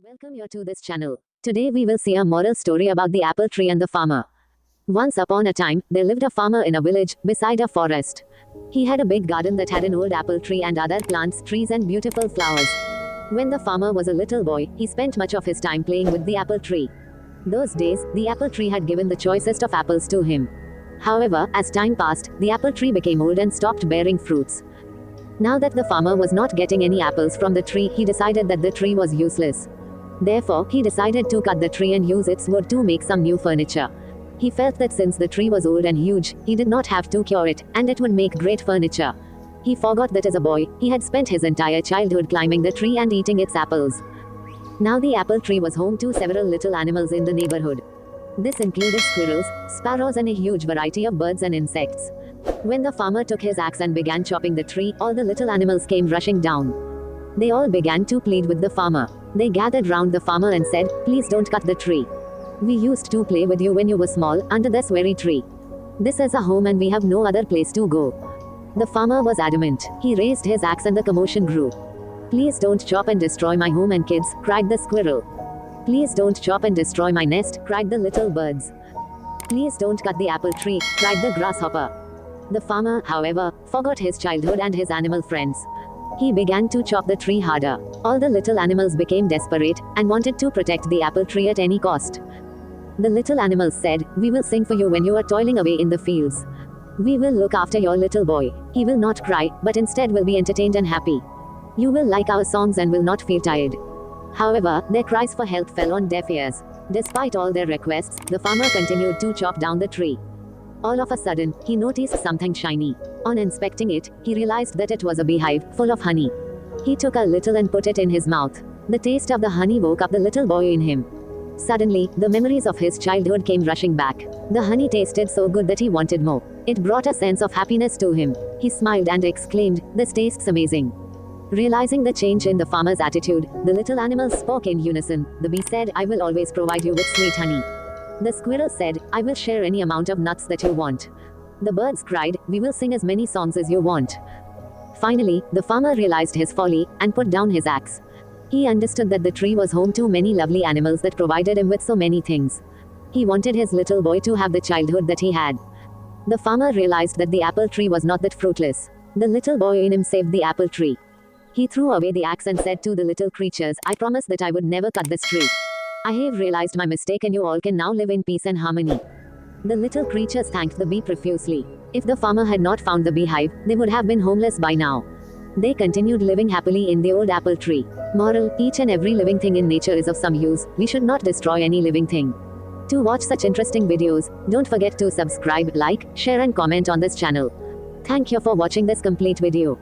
Welcome you to this channel. Today we will see a moral story about the apple tree and the farmer. Once upon a time, there lived a farmer in a village, beside a forest. He had a big garden that had an old apple tree and other plants, trees and beautiful flowers. When the farmer was a little boy, he spent much of his time playing with the apple tree. Those days, the apple tree had given the choicest of apples to him. However, as time passed, the apple tree became old and stopped bearing fruits. Now that the farmer was not getting any apples from the tree, he decided that the tree was useless. Therefore, he decided to cut the tree and use its wood to make some new furniture. He felt that since the tree was old and huge, he did not have to cure it, and it would make great furniture. He forgot that as a boy, he had spent his entire childhood climbing the tree and eating its apples. Now the apple tree was home to several little animals in the neighborhood. This included squirrels, sparrows and a huge variety of birds and insects. When the farmer took his axe and began chopping the tree, all the little animals came rushing down. They all began to plead with the farmer. They gathered round the farmer and said, "Please don't cut the tree. We used to play with you when you were small, under this very tree. This is a home and we have no other place to go." The farmer was adamant. He raised his axe and the commotion grew. "Please don't chop and destroy my home and kids," cried the squirrel. "Please don't chop and destroy my nest," cried the little birds. "Please don't cut the apple tree," cried the grasshopper. The farmer, however, forgot his childhood and his animal friends. He began to chop the tree harder. All the little animals became desperate, and wanted to protect the apple tree at any cost. The little animals said, "We will sing for you when you are toiling away in the fields. We will look after your little boy. He will not cry, but instead will be entertained and happy. You will like our songs and will not feel tired." However, their cries for help fell on deaf ears. Despite all their requests, the farmer continued to chop down the tree. All of a sudden, he noticed something shiny. On inspecting it, he realized that it was a beehive, full of honey. He took a little and put it in his mouth. The taste of the honey woke up the little boy in him. Suddenly, the memories of his childhood came rushing back. The honey tasted so good that he wanted more. It brought a sense of happiness to him. He smiled and exclaimed, "This tastes amazing." Realizing the change in the farmer's attitude, the little animals spoke in unison. The bee said, "I will always provide you with sweet honey." The squirrel said, "I will share any amount of nuts that you want." The birds cried, "We will sing as many songs as you want." Finally, the farmer realized his folly, and put down his axe. He understood that the tree was home to many lovely animals that provided him with so many things. He wanted his little boy to have the childhood that he had. The farmer realized that the apple tree was not that fruitless. The little boy in him saved the apple tree. He threw away the axe and said to the little creatures, "I promise that I would never cut this tree. I have realized my mistake and you all can now live in peace and harmony." The little creatures thanked the bee profusely. If the farmer had not found the beehive, they would have been homeless by now. They continued living happily in the old apple tree. Moral: each and every living thing in nature is of some use. We should not destroy any living thing. To watch such interesting videos, don't forget to subscribe, like, share and comment on this channel. Thank you for watching this complete video.